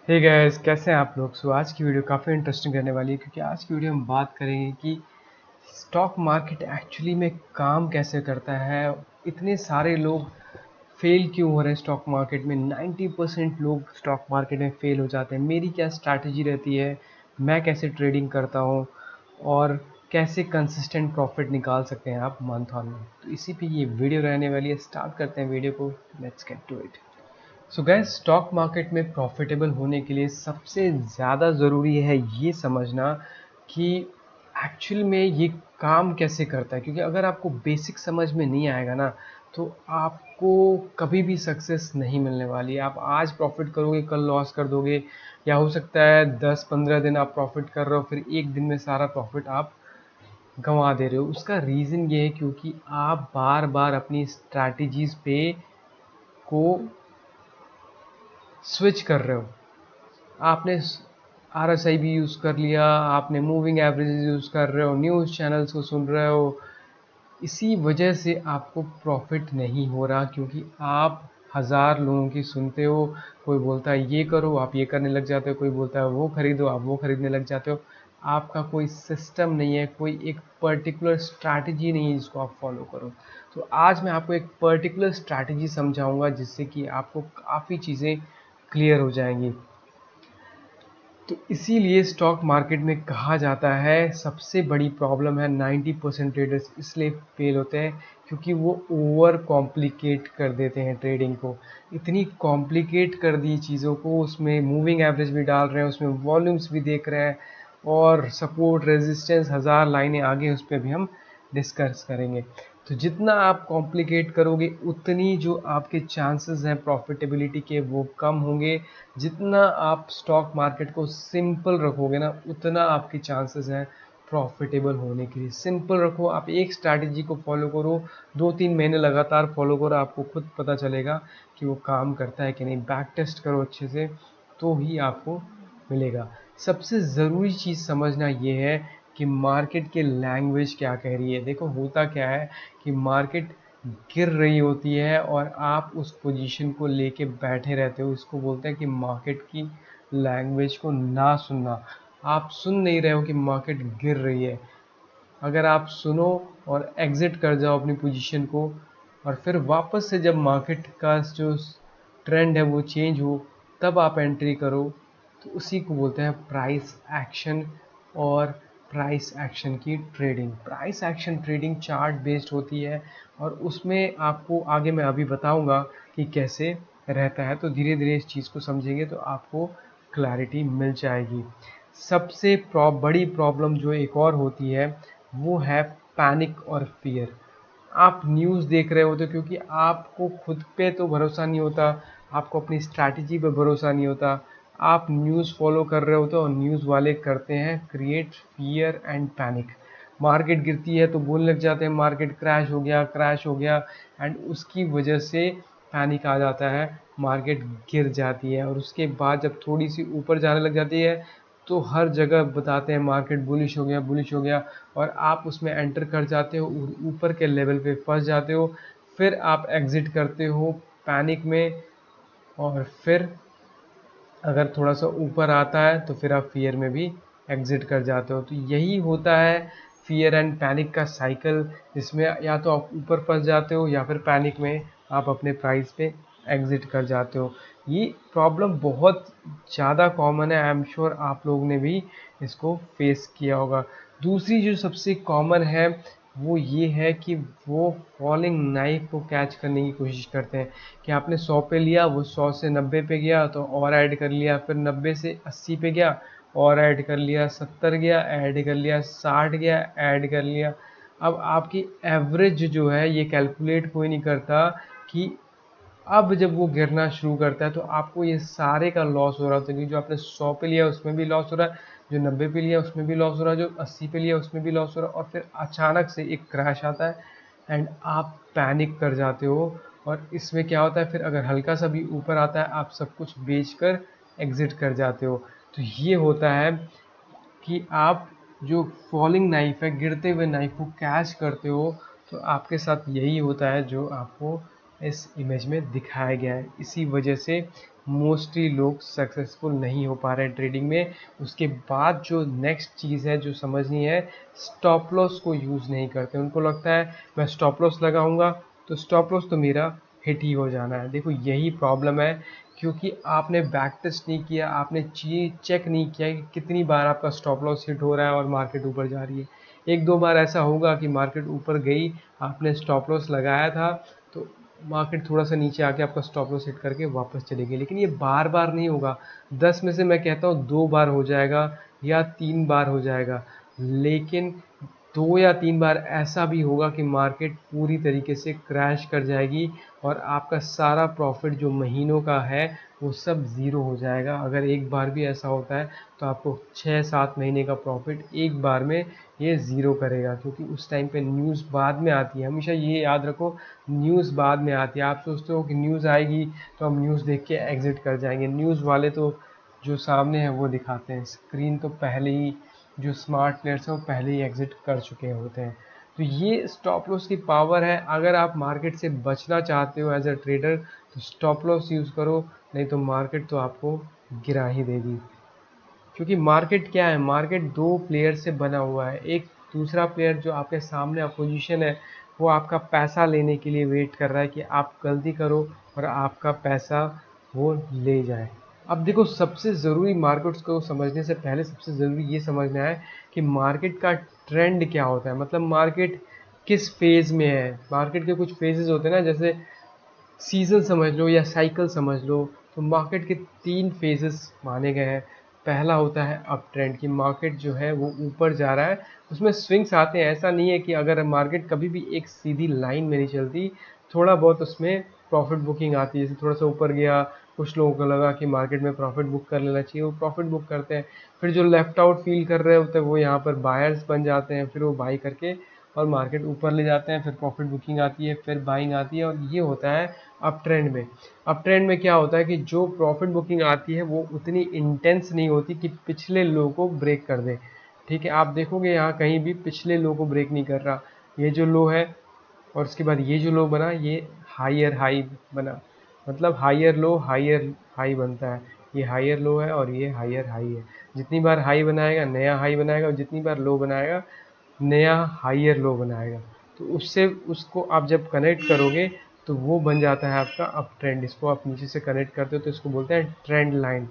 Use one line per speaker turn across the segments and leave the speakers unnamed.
Hey guys, कैसे हैं आप लोग। आज की वीडियो काफ़ी इंटरेस्टिंग रहने वाली है क्योंकि आज की वीडियो हम बात करेंगे कि स्टॉक मार्केट एक्चुअली में काम कैसे करता है। इतने सारे लोग फेल क्यों हो रहे हैं स्टॉक मार्केट में। 90% लोग स्टॉक मार्केट में फेल हो जाते हैं। मेरी क्या स्ट्रैटेजी रहती है, मैं कैसे ट्रेडिंग करता हूँ और कैसे कंसिस्टेंट प्रॉफिट निकाल सकते हैं आप मंथ ऑन मंथ। तो इसी पे ये वीडियो रहने वाली है। स्टार्ट करते हैं वीडियो को। Let's get to it. So guys, stock market में प्रॉफिटेबल होने के लिए सबसे ज़्यादा ज़रूरी है ये समझना कि एक्चुअल में ये काम कैसे करता है। क्योंकि अगर आपको बेसिक समझ में नहीं आएगा ना, तो आपको कभी भी सक्सेस नहीं मिलने वाली। आप आज प्रॉफिट करोगे, कल लॉस कर दोगे, या हो सकता है 10-15 दिन आप प्रॉफिट कर रहे हो, फिर एक दिन में सारा प्रॉफिट आप गंवा दे रहे हो। उसका रीज़न ये है क्योंकि आप बार बार अपनी स्ट्रैटेजीज पे को स्विच कर रहे हो। आपने RSI भी यूज़ कर लिया, आपने मूविंग एवरेजेस यूज़ कर रहे हो, न्यूज़ चैनल्स को सुन रहे हो। इसी वजह से आपको प्रॉफिट नहीं हो रहा क्योंकि आप हज़ार लोगों की सुनते हो। कोई बोलता है ये करो, आप ये करने लग जाते हो। कोई बोलता है वो खरीदो, आप वो खरीदने लग जाते हो। आपका कोई सिस्टम नहीं है, कोई एक पर्टिकुलर स्ट्रैटेजी नहीं है जिसको आप फॉलो करो। तो आज मैं आपको एक पर्टिकुलर स्ट्रैटेजी समझाऊंगा जिससे कि आपको काफ़ी चीज़ें क्लियर हो जाएंगी। तो इसीलिए स्टॉक मार्केट में कहा जाता है सबसे बड़ी प्रॉब्लम है 90% ट्रेडर्स इसलिए फेल होते हैं क्योंकि वो ओवर कॉम्प्लिकेट कर देते हैं ट्रेडिंग को। इतनी कॉम्प्लिकेट कर दी चीज़ों को, उसमें मूविंग एवरेज भी डाल रहे हैं, उसमें वॉल्यूम्स भी देख रहे हैं, और सपोर्ट रेजिस्टेंस हज़ार लाइनें आगे उस पर भी हम डिस्कस करेंगे। तो जितना आप कॉम्प्लिकेट करोगे उतनी जो आपके चांसेस हैं प्रॉफिटेबिलिटी के वो कम होंगे। जितना आप स्टॉक मार्केट को सिंपल रखोगे ना, उतना आपके चांसेस हैं प्रॉफिटेबल होने के लिए। सिंपल रखो, आप एक स्ट्रैटेजी को फॉलो करो, 2-3 महीने लगातार फॉलो करो, आपको खुद पता चलेगा कि वो काम करता है कि नहीं। बैक टेस्ट करो अच्छे से, तो ही आपको मिलेगा। सबसे ज़रूरी चीज़ समझना ये है कि मार्केट की लैंग्वेज क्या कह रही है। देखो, होता क्या है कि मार्केट गिर रही होती है और आप उस पोजीशन को लेके बैठे रहते हो। इसको बोलते हैं कि मार्केट की लैंग्वेज को ना सुनना। आप सुन नहीं रहे हो कि मार्केट गिर रही है। अगर आप सुनो और एग्जिट कर जाओ अपनी पोजीशन को, और फिर वापस से जब मार्केट का जो ट्रेंड है वो चेंज हो, तब आप एंट्री करो, तो उसी को बोलते हैं प्राइस एक्शन। और प्राइस एक्शन की trading, price action trading chart based होती है, और उसमें आपको आगे मैं अभी बताऊंगा कि कैसे रहता है। तो धीरे धीरे इस चीज़ को समझेंगे तो आपको क्लैरिटी मिल जाएगी। सबसे बड़ी प्रॉब्लम जो एक और होती है वो है पैनिक और फियर। आप न्यूज़ देख रहे होते हो क्योंकि आपको खुद पे तो भरोसा नहीं होता, आपको अपनी स्ट्रैटेजी पे भरोसा नहीं होता। आप न्यूज़ फॉलो कर रहे होते हो और न्यूज़ वाले करते हैं create fear and panic. Market गिरती है तो बोलने लग जाते हैं मार्केट क्रैश हो गया, क्रैश हो गया, एंड उसकी वजह से पैनिक आ जाता है, मार्केट गिर जाती है। और उसके बाद जब थोड़ी सी ऊपर जाने लग जाती है तो हर जगह बताते हैं मार्केट बुलिश हो गया, बुलिश हो गया, और आप उसमें एंटर कर जाते हो, ऊपर के लेवल पे फंस जाते हो। फिर आप एग्जिट करते हो पैनिक में, और फिर अगर थोड़ा सा ऊपर आता है तो फिर आप फियर में भी एग्जिट कर जाते हो। तो यही होता है फियर एंड पैनिक का साइकिल, जिसमें या तो आप ऊपर फंस जाते हो या फिर पैनिक में आप अपने प्राइस पे एग्जिट कर जाते हो। ये प्रॉब्लम बहुत ज़्यादा कॉमन है, आई एम श्योर आप लोगों ने भी इसको फेस किया होगा। दूसरी जो सबसे कॉमन है वो ये है कि वो फॉलिंग नाइफ को कैच करने की कोशिश करते हैं कि आपने 100 पे लिया, वो 100 से 90 पे गया तो और ऐड कर लिया, फिर 90 से 80 पे गया और ऐड कर लिया, 70 गया ऐड कर लिया, 60 गया ऐड कर लिया। अब आपकी एवरेज जो है ये कैलकुलेट कोई नहीं करता कि अब जब वो गिरना शुरू करता है तो आपको ये सारे का लॉस हो रहा होता है, क्योंकि जो आपने 100 पे लिया उसमें भी लॉस हो रहा है, जो 90 पे लिया उसमें भी लॉस हो रहा है, जो 80 पे लिया उसमें भी लॉस हो रहा है, और फिर अचानक से एक क्रैश आता है एंड आप पैनिक कर जाते हो। और इसमें क्या होता है, फिर अगर हल्का सा भी ऊपर आता है आप सब कुछ बेचकर एग्जिट कर जाते हो। तो ये होता है कि आप जो फॉलिंग नाइफ है, गिरते हुए नाइफ को कैच करते हो। तो आपके साथ यही होता है जो आपको इस इमेज में दिखाया गया है। इसी वजह से मोस्टली लोग सक्सेसफुल नहीं हो पा रहे हैं ट्रेडिंग में। उसके बाद जो नेक्स्ट चीज़ है जो समझनी है, स्टॉप लॉस को यूज़ नहीं करते। उनको लगता है मैं स्टॉप लॉस लगाऊंगा तो स्टॉप लॉस तो मेरा हिट ही हो जाना है। देखो यही प्रॉब्लम है, क्योंकि आपने बैक टेस्ट नहीं किया, आपने चेक नहीं किया कि कितनी बार आपका स्टॉप लॉस हिट हो रहा है और मार्केट ऊपर जा रही है। एक दो बार ऐसा होगा कि मार्केट ऊपर गई, आपने स्टॉप लॉस लगाया था, तो मार्केट थोड़ा सा नीचे आके आपका स्टॉप लॉस हिट करके वापस चले गए। लेकिन ये बार बार नहीं होगा। 10 में से मैं कहता हूँ 2 बार हो जाएगा या 3 बार हो जाएगा। लेकिन 2 या 3 बार ऐसा भी होगा कि मार्केट पूरी तरीके से क्रैश कर जाएगी और आपका सारा प्रॉफिट जो महीनों का है वो सब ज़ीरो हो जाएगा। अगर एक बार भी ऐसा होता है तो आपको 6-7 महीने का प्रॉफिट एक बार में ये ज़ीरो करेगा, क्योंकि उस टाइम पे न्यूज़ बाद में आती है। हमेशा ये याद रखो, न्यूज़ बाद में आती है। आप सोचते हो कि न्यूज़ आएगी तो हम न्यूज़ देख के एग्ज़िट कर जाएंगे। न्यूज़ वाले तो जो सामने है वो दिखाते हैं, स्क्रीन तो पहले ही जो स्मार्ट प्लेयर्स हैं वो पहले ही एग्ज़िट कर चुके होते हैं। तो ये स्टॉप लॉस की पावर है। अगर आप मार्केट से बचना चाहते हो एज अ ट्रेडर तो स्टॉप लॉस यूज़ करो, नहीं तो मार्केट तो आपको गिरा ही देगी। क्योंकि मार्केट क्या है, मार्केट दो प्लेयर से बना हुआ है। एक दूसरा प्लेयर जो आपके सामने अपोजिशन है वो आपका पैसा लेने के लिए वेट कर रहा है कि आप गलती करो और आपका पैसा वो ले जाए। अब देखो, सबसे ज़रूरी मार्केट्स को समझने से पहले सबसे ज़रूरी ये समझना है कि मार्केट का ट्रेंड क्या होता है, मतलब मार्केट किस फेज़ में है। मार्केट के कुछ फेजेस होते हैं ना, जैसे सीज़न समझ लो या साइकिल समझ लो। तो मार्केट के 3 फेजेस माने गए हैं। पहला होता है अप ट्रेंड, की मार्केट जो है वो ऊपर जा रहा है, उसमें स्विंग्स आते हैं। ऐसा नहीं है कि अगर मार्केट कभी भी एक सीधी लाइन में नहीं चलती, थोड़ा बहुत उसमें प्रॉफिट बुकिंग आती है। जैसे थोड़ा सा ऊपर गया, कुछ लोगों को लगा कि मार्केट में प्रॉफिट बुक कर लेना चाहिए, वो प्रॉफिट बुक करते हैं। फिर जो लेफ्ट आउट फील कर रहे होते हैं वो यहाँ पर बायर्स बन जाते हैं, फिर वो बाई करके और मार्केट ऊपर ले जाते हैं। फिर प्रॉफिट बुकिंग आती है, फिर बाइंग आती है, और ये होता है अप ट्रेंड में। अप ट्रेंड में क्या होता है कि जो प्रॉफिट बुकिंग आती है वो उतनी इंटेंस नहीं होती कि पिछले लो को ब्रेक कर दे। ठीक है, आप देखोगे यहाँ कहीं भी पिछले लो को ब्रेक नहीं कर रहा। ये जो लो है और उसके बाद ये जो लो बना, ये हायर हाई बना, मतलब हायर लो हायर हाई बनता है। ये हायर लो है और ये हायर हाई है। जितनी बार हाई बनाएगा नया हाई बनाएगा, और जितनी बार लो बनाएगा नया हायर लो बनाएगा। तो उससे उसको आप जब कनेक्ट करोगे तो वो बन जाता है आपका अप ट्रेंड। इसको आप नीचे से कनेक्ट करते हो तो इसको बोलते हैं ट्रेंड लाइन।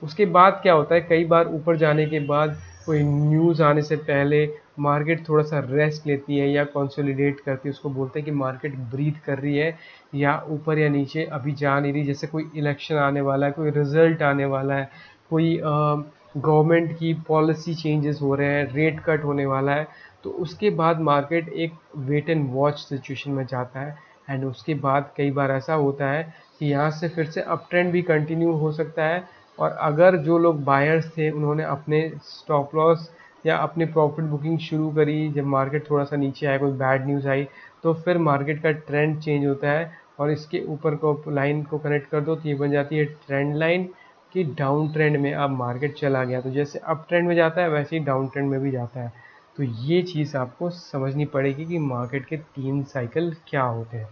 उसके बाद क्या होता है, कई बार ऊपर जाने के बाद कोई न्यूज़ आने से पहले मार्केट थोड़ा सा रेस्ट लेती है या कंसोलिडेट करती है। उसको बोलते हैं कि मार्केट ब्रीथ कर रही है, या ऊपर या नीचे अभी जा नहीं रही। जैसे कोई इलेक्शन आने वाला है, कोई रिजल्ट आने वाला है, कोई गवर्नमेंट की पॉलिसी चेंजेस हो रहे हैं, रेट कट होने वाला है, तो उसके बाद मार्केट एक वेट एंड वॉच सिचुएशन में जाता है। एंड उसके बाद कई बार ऐसा होता है कि यहाँ से फिर से अप ट्रेंड भी कंटिन्यू हो सकता है। और अगर जो लोग बायर्स थे उन्होंने अपने स्टॉप लॉस या अपने प्रॉफिट बुकिंग शुरू करी जब मार्केट थोड़ा सा नीचे आया, कोई बैड न्यूज़ आई, तो फिर मार्केट का ट्रेंड चेंज होता है। और इसके ऊपर को लाइन को कनेक्ट कर दो तो ये बन जाती है ट्रेंड लाइन, कि डाउन ट्रेंड में अब मार्केट चला गया। तो जैसे अप ट्रेंड में जाता है वैसे ही डाउन ट्रेंड में भी जाता है। तो ये चीज़ आपको समझनी पड़ेगी कि मार्केट के 3 साइकिल क्या होते हैं।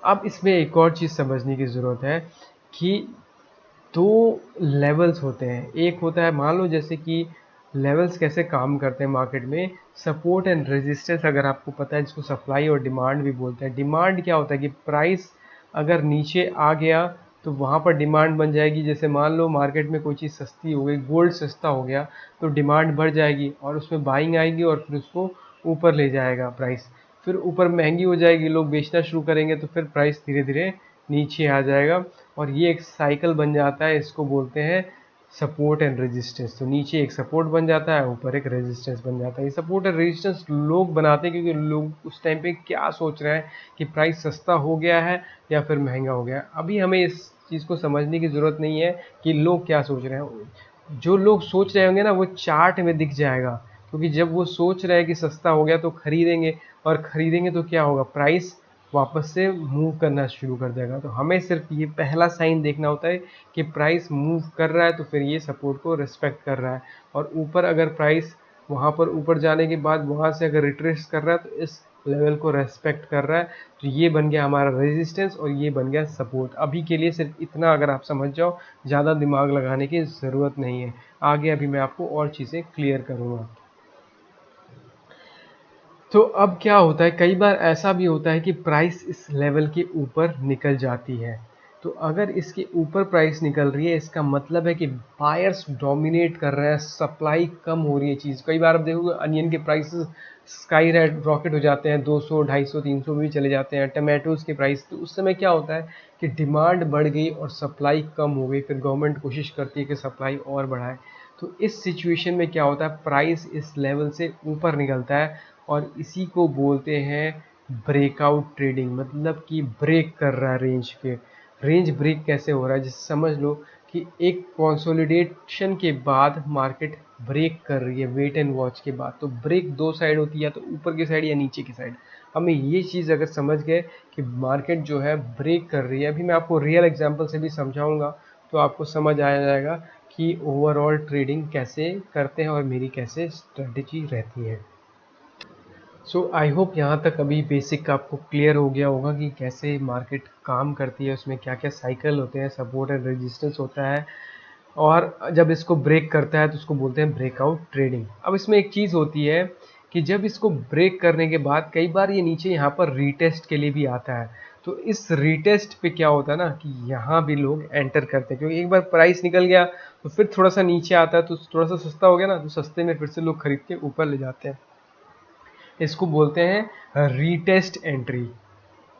अब इसमें एक और चीज़ समझने की ज़रूरत है कि 2 लेवल्स होते हैं। एक होता है, मान लो जैसे कि लेवल्स कैसे काम करते हैं मार्केट में, सपोर्ट एंड रेजिस्टेंस अगर आपको पता है, जिसको सप्लाई और डिमांड भी बोलते हैं। डिमांड क्या होता है कि प्राइस अगर नीचे आ गया तो वहाँ पर डिमांड बन जाएगी। जैसे मान लो मार्केट में कोई चीज़ सस्ती हो गई, गोल्ड सस्ता हो गया, तो डिमांड बढ़ जाएगी और उसमें बाइंग आएगी और फिर उसको ऊपर ले जाएगा प्राइस। फिर ऊपर महंगी हो जाएगी, लोग बेचना शुरू करेंगे, तो फिर प्राइस धीरे धीरे नीचे आ जाएगा। और ये एक साइकिल बन जाता है, इसको बोलते हैं सपोर्ट एंड रेजिस्टेंस। तो नीचे एक सपोर्ट बन जाता है, ऊपर एक रेजिस्टेंस बन जाता है। ये सपोर्ट एंड रेजिस्टेंस लोग बनाते हैं क्योंकि लोग उस टाइम पे क्या सोच रहे हैं कि प्राइस सस्ता हो गया है या फिर महंगा हो गया है। अभी हमें इस चीज़ को समझने की ज़रूरत नहीं है कि लोग क्या सोच रहे हैं। जो लोग सोच रहे होंगे ना वो चार्ट में दिख जाएगा, क्योंकि जब वो सोच रहे हैं कि सस्ता हो गया तो खरीदेंगे, और खरीदेंगे तो क्या होगा, प्राइस वापस से मूव करना शुरू कर देगा। तो हमें सिर्फ ये पहला साइन देखना होता है कि प्राइस मूव कर रहा है तो फिर ये सपोर्ट को रिस्पेक्ट कर रहा है। और ऊपर अगर प्राइस वहाँ पर ऊपर जाने के बाद वहाँ से अगर रिट्रेस कर रहा है तो इस लेवल को रेस्पेक्ट कर रहा है, तो ये बन गया हमारा रेजिस्टेंस और ये बन गया सपोर्ट। अभी के लिए सिर्फ इतना अगर आप समझ जाओ, ज़्यादा दिमाग लगाने की ज़रूरत नहीं है। आगे अभी मैं आपको और चीज़ें क्लियर करूँगा। तो अब क्या होता है, कई बार ऐसा भी होता है कि प्राइस इस लेवल के ऊपर निकल जाती है। तो अगर इसके ऊपर प्राइस निकल रही है, इसका मतलब है कि बायर्स डोमिनेट कर रहे हैं, सप्लाई कम हो रही है चीज़। कई बार आप देखोगे अनियन के प्राइसेस स्काई रॉकेट हो जाते हैं, 200 250 300 भी चले जाते हैं टमाटोज़ के प्राइस। तो उस समय क्या होता है कि डिमांड बढ़ गई और सप्लाई कम हो गई, फिर गवर्नमेंट कोशिश करती है कि सप्लाई और बढ़ाए। तो इस सिचुएशन में क्या होता है, प्राइस इस लेवल से ऊपर निकलता है और इसी को बोलते हैं ब्रेकआउट ट्रेडिंग, मतलब कि ब्रेक कर रहा है रेंज के। रेंज ब्रेक कैसे हो रहा है, जैसे समझ लो कि एक कंसोलिडेशन के बाद मार्केट ब्रेक कर रही है वेट एंड वॉच के बाद। तो ब्रेक दो साइड होती है, या तो ऊपर की साइड या नीचे की साइड। हमें ये चीज़ अगर समझ गए कि मार्केट जो है ब्रेक कर रही है, अभी मैं आपको रियल एग्जांपल से भी समझाऊंगा, तो आपको समझ आ जाएगा कि ओवरऑल ट्रेडिंग कैसे करते हैं और मेरी कैसे स्ट्रेटजी रहती है। सो आई होप यहाँ तक अभी बेसिक आपको क्लियर हो गया होगा कि कैसे मार्केट काम करती है, उसमें क्या क्या साइकिल होते हैं, सपोर्ट एंड रेजिस्टेंस होता है, और जब इसको ब्रेक करता है तो उसको बोलते हैं ब्रेकआउट ट्रेडिंग। अब इसमें एक चीज़ होती है कि जब इसको ब्रेक करने के बाद कई बार ये नीचे यहाँ पर रीटेस्ट के लिए भी आता है। तो इस रीटेस्ट पे क्या होता है ना कि यहाँ भी लोग एंटर करते हैं, क्योंकि एक बार प्राइस निकल गया तो फिर थोड़ा सा नीचे आता है, तो थोड़ा सा सस्ता हो गया ना, तो सस्ते में फिर से लोग खरीद के ऊपर ले जाते हैं। इसको बोलते हैं रीटेस्ट एंट्री,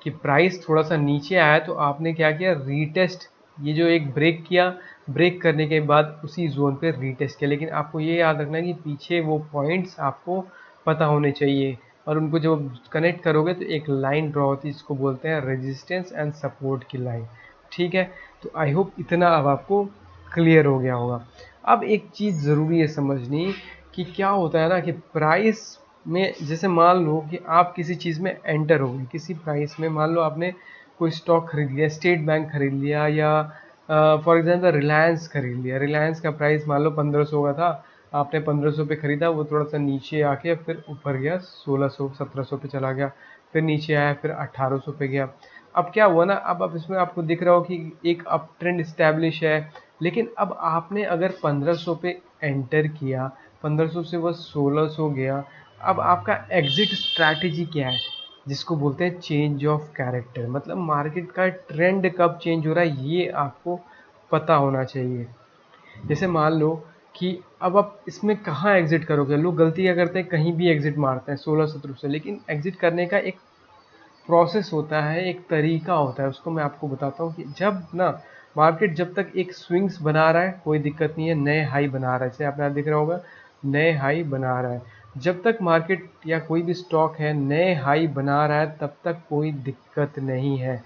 कि प्राइस थोड़ा सा नीचे आया तो आपने क्या किया, रीटेस्ट, ये जो एक ब्रेक किया, ब्रेक करने के बाद उसी जोन पे रीटेस्ट किया। लेकिन आपको ये याद रखना है कि पीछे वो पॉइंट्स आपको पता होने चाहिए, और उनको जब कनेक्ट करोगे तो एक लाइन ड्रॉ होती है, इसको बोलते हैं रेजिस्टेंस एंड सपोर्ट की लाइन। ठीक है, तो आई होप इतना अब आपको क्लियर हो गया होगा। अब एक चीज़ ज़रूरी है समझनी, कि क्या होता है ना कि प्राइस में, जैसे मान लो कि आप किसी चीज़ में एंटर हो गए, किसी प्राइस में, मान लो आपने कोई स्टॉक खरीद लिया, स्टेट बैंक खरीद लिया, या फॉर एग्जांपल रिलायंस खरीद लिया। रिलायंस का प्राइस मान लो 1500 का था, आपने 1500 पे खरीदा, वो थोड़ा सा नीचे आके फिर ऊपर गया, 1600 1700 पे चला गया, फिर नीचे आया, फिर 1800 पे गया। अब क्या हुआ ना, अब इसमें आपको दिख रहा हो कि एक अप ट्रेंड इस्टेब्लिश है, लेकिन अब आपने अगर 1500 पे एंटर किया, 1500 से वो 1600 गया, अब आपका एग्जिट स्ट्रैटेजी क्या है, जिसको बोलते हैं चेंज ऑफ कैरेक्टर, मतलब मार्केट का ट्रेंड कब चेंज हो रहा है ये आपको पता होना चाहिए। जैसे मान लो कि अब आप इसमें कहाँ एग्जिट करोगे, लोग गलती क्या करते हैं, कहीं भी एग्जिट मारते हैं 16-17 से, लेकिन एग्जिट करने का एक प्रोसेस होता है, एक तरीका होता है, उसको मैं आपको बताता हूँ। कि जब ना मार्केट जब तक एक स्विंग्स बना रहा है कोई दिक्कत नहीं है, नए हाई बना रहा है, जैसे आपने दिख रहा होगा नए हाई बना रहा है, जब तक मार्केट या कोई भी स्टॉक है नए हाई बना रहा है तब तक कोई दिक्कत नहीं है।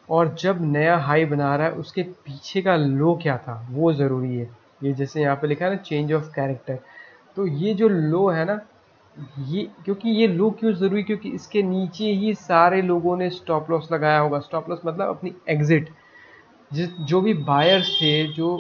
और जब नया हाई बना रहा है उसके पीछे का लो क्या था वो ज़रूरी है। ये जैसे यहाँ पे लिखा है ना चेंज ऑफ कैरेक्टर, तो ये जो लो है ना, ये क्योंकि ये लो क्यों ज़रूरी, क्योंकि इसके नीचे ही सारे लोगों ने स्टॉप लॉस लगाया होगा। स्टॉप लॉस मतलब अपनी एग्जिट, जो भी बायर्स थे, जो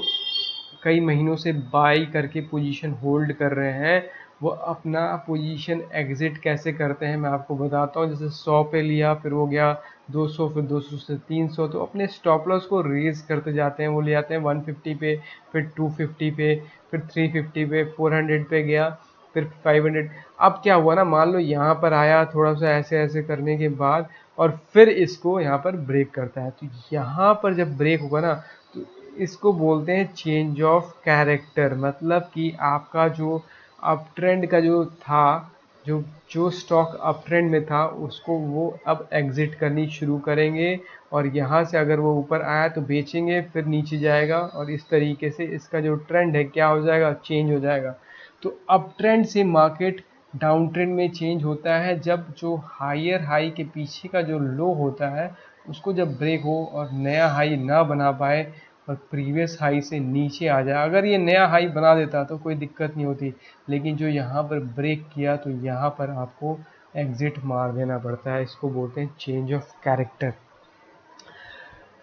कई महीनों से बाई करके पोजीशन होल्ड कर रहे हैं, वो अपना पोजीशन एग्जिट कैसे करते हैं मैं आपको बताता हूँ। जैसे 100 पे लिया, फिर हो गया 200, फिर 200 से 300, तो अपने स्टॉप लॉस को रेज करते जाते हैं। वो ले जाते हैं 150 पे, फिर 250 पे, फिर 350 पे, 400 पे गया, फिर 500। अब क्या हुआ ना, मान लो यहाँ पर आया, थोड़ा सा ऐसे ऐसे करने के बाद, और फिर इसको यहाँ पर ब्रेक करता है। तो यहाँ पर जब ब्रेक होगा ना, तो इसको बोलते हैं चेंज ऑफ कैरेक्टर, मतलब कि आपका जो अप ट्रेंड का जो था, जो जो स्टॉक अप ट्रेंड में था उसको वो अब एग्जिट करनी शुरू करेंगे, और यहाँ से अगर वो ऊपर आया तो बेचेंगे, फिर नीचे जाएगा, और इस तरीके से इसका जो ट्रेंड है क्या हो जाएगा, चेंज हो जाएगा। तो अप ट्रेंड से मार्केट डाउन ट्रेंड में चेंज होता है जब जो हायर हाई के पीछे का जो लो होता है उसको जब ब्रेक हो और नया हाई ना बना पाए, और प्रीवियस हाई से नीचे आ जाए। अगर ये नया हाई बना देता तो कोई दिक्कत नहीं होती, लेकिन जो यहाँ पर ब्रेक किया तो यहाँ पर आपको एग्जिट मार देना पड़ता है। इसको बोलते हैं चेंज ऑफ कैरेक्टर।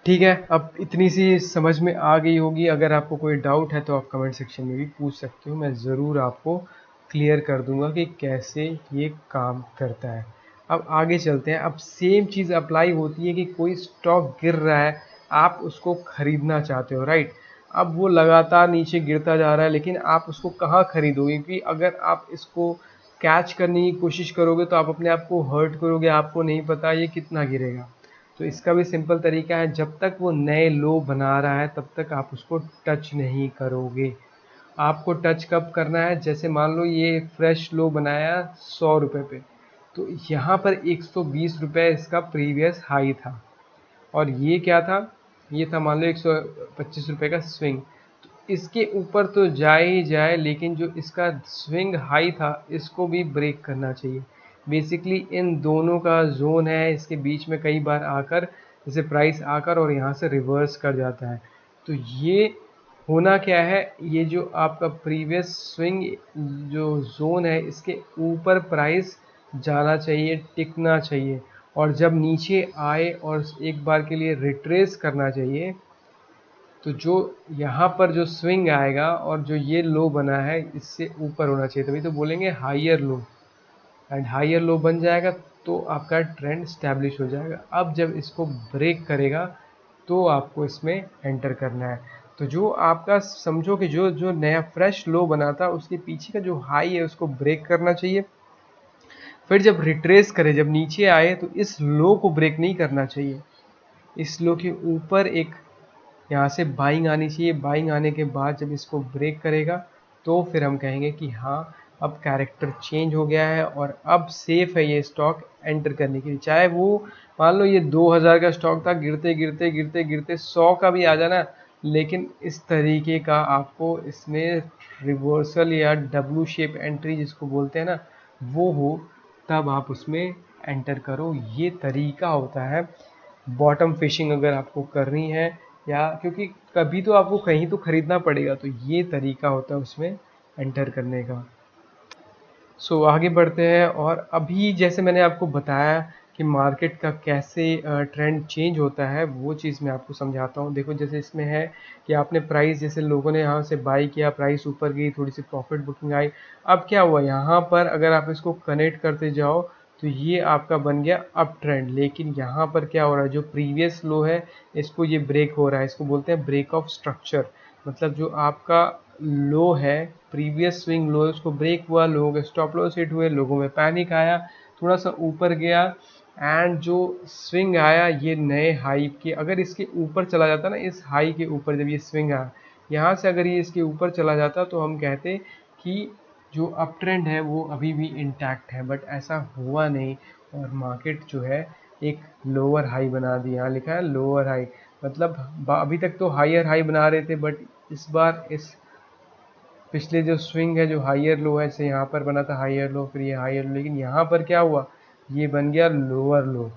ठीक है, अब इतनी सी समझ में आ गई होगी। अगर आपको कोई डाउट है तो आप कमेंट सेक्शन में भी पूछ सकते हो, मैं ज़रूर आपको क्लियर कर दूंगा कि कैसे ये काम करता है। अब आगे चलते हैं। अब सेम चीज़ अप्लाई होती है कि कोई स्टॉक गिर रहा है, आप उसको खरीदना चाहते हो, राइट? अब वो लगातार नीचे गिरता जा रहा है, लेकिन आप उसको कहाँ खरीदोगे? क्योंकि अगर आप इसको कैच करने की कोशिश करोगे तो आप अपने आप को हर्ट करोगे, आपको नहीं पता ये कितना गिरेगा। तो इसका भी सिंपल तरीका है, जब तक वो नए लो बना रहा है तब तक आप उसको टच नहीं करोगे। आपको टच कब करना है? जैसे मान लो ये फ्रेश लो बनाया 100 रुपये पे, तो यहाँ पर 120 रुपये इसका प्रीवियस हाई था, और ये क्या था? ये था मान लो 125 रुपये का स्विंग। तो इसके ऊपर तो जाए ही जाए, लेकिन जो इसका स्विंग हाई था इसको भी ब्रेक करना चाहिए। बेसिकली इन दोनों का जोन है, इसके बीच में कई बार आकर जैसे प्राइस आकर और यहाँ से रिवर्स कर जाता है। तो ये होना क्या है, ये जो आपका प्रीवियस स्विंग जो जोन है इसके ऊपर प्राइस जाना चाहिए, टिकना चाहिए, और जब नीचे आए और एक बार के लिए रिट्रेस करना चाहिए, तो जो यहाँ पर जो स्विंग आएगा और जो ये लो बना है इससे ऊपर होना चाहिए, तभी तो बोलेंगे हाइयर लो। एंड हाइयर लो बन जाएगा तो आपका ट्रेंड स्टैब्लिश हो जाएगा। अब जब इसको ब्रेक करेगा तो आपको इसमें एंटर करना है। तो जो आपका समझो कि जो जो नया फ्रेश लो बना था उसके पीछे का जो हाई है उसको ब्रेक करना चाहिए। फिर जब रिट्रेस करे, जब नीचे आए, तो इस लो को ब्रेक नहीं करना चाहिए, इस लो के ऊपर एक यहाँ से बाइंग आनी चाहिए। बाइंग आने के बाद जब इसको ब्रेक करेगा तो फिर हम कहेंगे कि हाँ, अब कैरेक्टर चेंज हो गया है और अब सेफ है ये स्टॉक एंटर करने के लिए। चाहे वो मान लो ये 2000 का स्टॉक था, गिरते गिरते गिरते गिरते 100 का भी आ जाना, लेकिन इस तरीके का आपको इसमें रिवर्सल या डब्लू शेप एंट्री जिसको बोलते हैं ना, वो हो, तब आप उसमें एंटर करो। ये तरीका होता है बॉटम फिशिंग अगर आपको करनी है, या क्योंकि कभी तो आपको कहीं तो खरीदना पड़ेगा, तो ये तरीका होता है उसमें एंटर करने का। सो आगे बढ़ते हैं, और अभी जैसे मैंने आपको बताया कि मार्केट का कैसे ट्रेंड चेंज होता है, वो चीज़ मैं आपको समझाता हूँ। देखो जैसे इसमें है कि आपने प्राइस, जैसे लोगों ने यहाँ से बाई किया, प्राइस ऊपर गई, थोड़ी सी प्रॉफिट बुकिंग आई। अब क्या हुआ यहाँ पर, अगर आप इसको कनेक्ट करते जाओ तो ये आपका बन गया अप ट्रेंड, लेकिन यहाँ पर क्या हो रहा है, जो प्रीवियस लो है इसको ये ब्रेक हो रहा है, इसको बोलते हैं ब्रेक ऑफ स्ट्रक्चर। मतलब जो आपका लो है, प्रीवियस स्विंग लो है, उसको ब्रेक हुआ, लोगों के स्टॉप लॉस हिट हुए, लोगों में पैनिक आया, थोड़ा सा ऊपर गया, एंड जो स्विंग आया ये नए हाई के, अगर इसके ऊपर चला जाता ना, इस हाई के ऊपर जब ये स्विंग आया यहाँ से, अगर ये इसके ऊपर चला जाता तो हम कहते कि जो अप ट्रेंड है वो अभी भी इंटैक्ट है, बट ऐसा हुआ नहीं, और मार्केट जो है एक लोअर हाई बना दी। यहाँ लिखा है लोअर हाई, मतलब अभी तक तो हायर हाई बना रहे थे, बट इस बार इस पिछले जो स्विंग है, जो हाइयर लो है, जैसे यहाँ पर बना था हाइयर लो, फिर ये हाइयर लो, लेकिन यहाँ पर क्या हुआ, ये बन गया लोअर लो,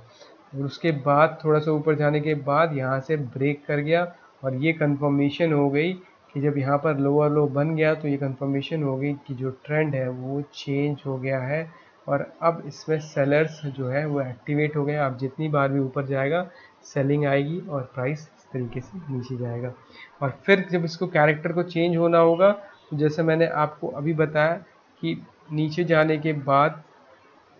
और उसके बाद थोड़ा सा ऊपर जाने के बाद यहाँ से ब्रेक कर गया, और ये कंफर्मेशन हो गई कि जब यहाँ पर लोअर लो बन गया तो ये कंफर्मेशन हो गई कि जो ट्रेंड है वो चेंज हो गया है, और अब इसमें सेलर्स जो है वो एक्टिवेट हो गए। अब जितनी बार भी ऊपर जाएगा सेलिंग आएगी और प्राइस इस तरीके से नीचे जाएगा। और फिर जब इसको कैरेक्टर को चेंज होना होगा, तो जैसे मैंने आपको अभी बताया कि नीचे जाने के बाद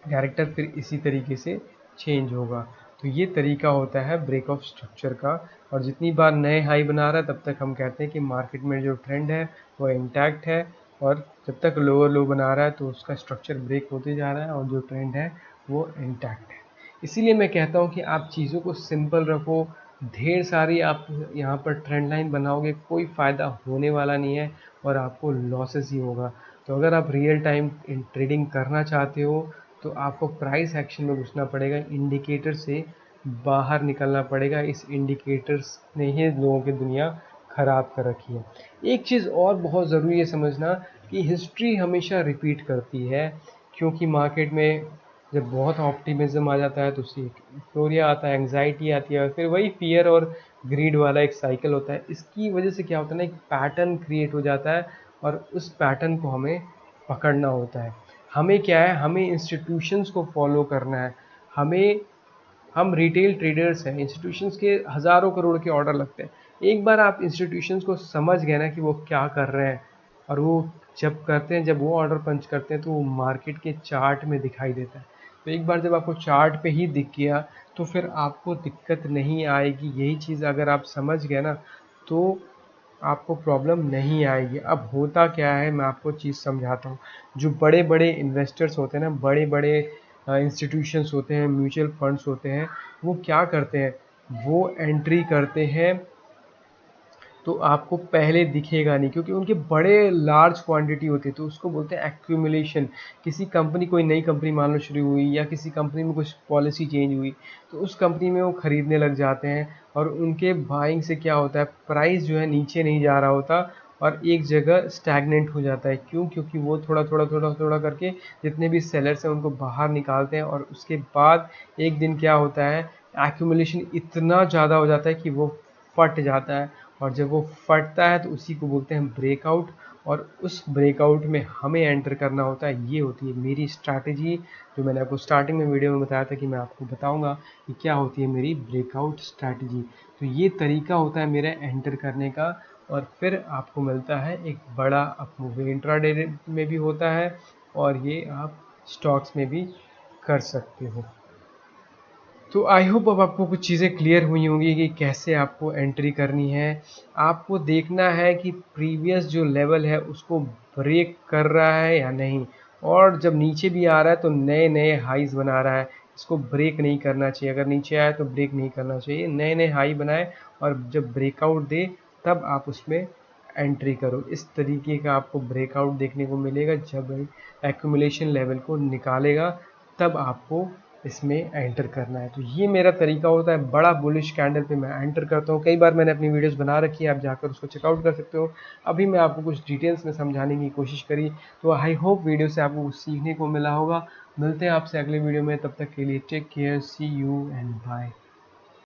कैरेक्टर फिर इसी तरीके से चेंज होगा। तो ये तरीका होता है ब्रेक ऑफ स्ट्रक्चर का, और जितनी बार नए हाई बना रहा है तब तक हम कहते हैं कि मार्केट में जो ट्रेंड है वो इंटैक्ट है, और जब तक लोअर लो बना रहा है तो उसका स्ट्रक्चर ब्रेक होते जा रहा है और जो ट्रेंड है वो इंटैक्ट है। इसीलिए मैं कहता हूँ कि आप चीज़ों को सिंपल रखो। ढेर सारी आप यहाँ पर ट्रेंड लाइन बनाओगे, कोई फ़ायदा होने वाला नहीं है और आपको लॉसेस ही होगा। तो अगर आप रियल टाइम ट्रेडिंग करना चाहते हो तो आपको प्राइस एक्शन में घुसना पड़ेगा, इंडिकेटर से बाहर निकलना पड़ेगा। इस इंडिकेटर्स ने ही लोगों की दुनिया ख़राब कर रखी है। एक चीज़ और बहुत ज़रूरी है समझना कि हिस्ट्री हमेशा रिपीट करती है, क्योंकि मार्केट में जब बहुत ऑप्टिमिज्म आ जाता है तो उससे यूफोरिया आता है, एंग्जाइटी आती है, और फिर वही फियर और ग्रीड वाला एक साइकिल होता है। इसकी वजह से क्या होता है ना, एक पैटर्न क्रिएट हो जाता है, और उस पैटर्न को हमें पकड़ना होता है। हमें क्या है, हमें इंस्टीट्यूशंस को फॉलो करना है। हमें हम रिटेल ट्रेडर्स हैं, इंस्टीट्यूशंस के हज़ारों करोड़ के ऑर्डर लगते हैं। एक बार आप इंस्टीट्यूशंस को समझ गए ना कि वो क्या कर रहे हैं, और वो जब करते हैं, जब वो ऑर्डर पंच करते हैं तो वो मार्केट के चार्ट में दिखाई देता है। तो एक बार जब आपको चार्ट पे ही दिख गया तो फिर आपको दिक्कत नहीं आएगी। यही चीज़ अगर आप समझ गए ना तो आपको प्रॉब्लम नहीं आएगी। अब होता क्या है, मैं आपको चीज़ समझाता हूँ। जो बड़े बड़े इन्वेस्टर्स होते हैं ना, बड़े बड़े इंस्टीट्यूशंस होते हैं, म्यूचुअल फंड्स होते हैं, वो क्या करते हैं, वो एंट्री करते हैं तो आपको पहले दिखेगा नहीं, क्योंकि उनके बड़े लार्ज क्वांटिटी होती है, तो उसको बोलते हैं एक्यूमुलेशन। किसी कंपनी, कोई नई कंपनी मान लो शुरू हुई, या किसी कंपनी में कुछ पॉलिसी चेंज हुई, तो उस कंपनी में वो खरीदने लग जाते हैं, और उनके बाइंग से क्या होता है, प्राइस जो है नीचे नहीं जा रहा होता और एक जगह स्टैग्नेंट हो जाता है। क्यों? क्योंकि वो थोड़ा थोड़ा थोड़ा थोड़ा करके जितने भी सेलर्स हैं उनको बाहर निकालते हैं, और उसके बाद एक दिन क्या होता है, एक्यूमुलेशन इतना ज़्यादा हो जाता है कि वो फट जाता है, और जब वो फटता है तो उसी को बोलते हैं ब्रेकआउट। और उस ब्रेकआउट में हमें एंटर करना होता है। ये होती है मेरी स्ट्रैटेजी, जो मैंने आपको स्टार्टिंग में वीडियो में बताया था कि मैं आपको बताऊंगा कि क्या होती है मेरी ब्रेकआउट स्ट्रैटेजी। तो ये तरीका होता है मेरा एंटर करने का, और फिर आपको मिलता है एक बड़ा अप। इंट्राडे में भी होता है, और ये आप स्टॉक्स में भी कर सकते हो। तो आई होप अब आपको कुछ चीज़ें क्लियर हुई होंगी कि कैसे आपको एंट्री करनी है। आपको देखना है कि प्रीवियस जो लेवल है उसको ब्रेक कर रहा है या नहीं, और जब नीचे भी आ रहा है तो नए नए हाईज बना रहा है। इसको ब्रेक नहीं करना चाहिए, अगर नीचे आए तो ब्रेक नहीं करना चाहिए, नए नए हाई बनाए, और जब ब्रेकआउट दे तब आप उसमें एंट्री करो। इस तरीके का आपको ब्रेकआउट देखने को मिलेगा। जब एक्यूमुलेशन लेवल को निकालेगा तब आपको इसमें एंटर करना है। तो ये मेरा तरीका होता है, बड़ा बुलिश कैंडल पे मैं एंटर करता हूँ। कई बार मैंने अपनी वीडियोस बना रखी है, आप जाकर उसको चेकआउट कर सकते हो। अभी मैं आपको कुछ डिटेल्स में समझाने की कोशिश करी, तो आई होप वीडियो से आपको कुछ सीखने को मिला होगा। मिलते हैं आपसे अगले वीडियो में, तब तक के लिए take care, see you and bye.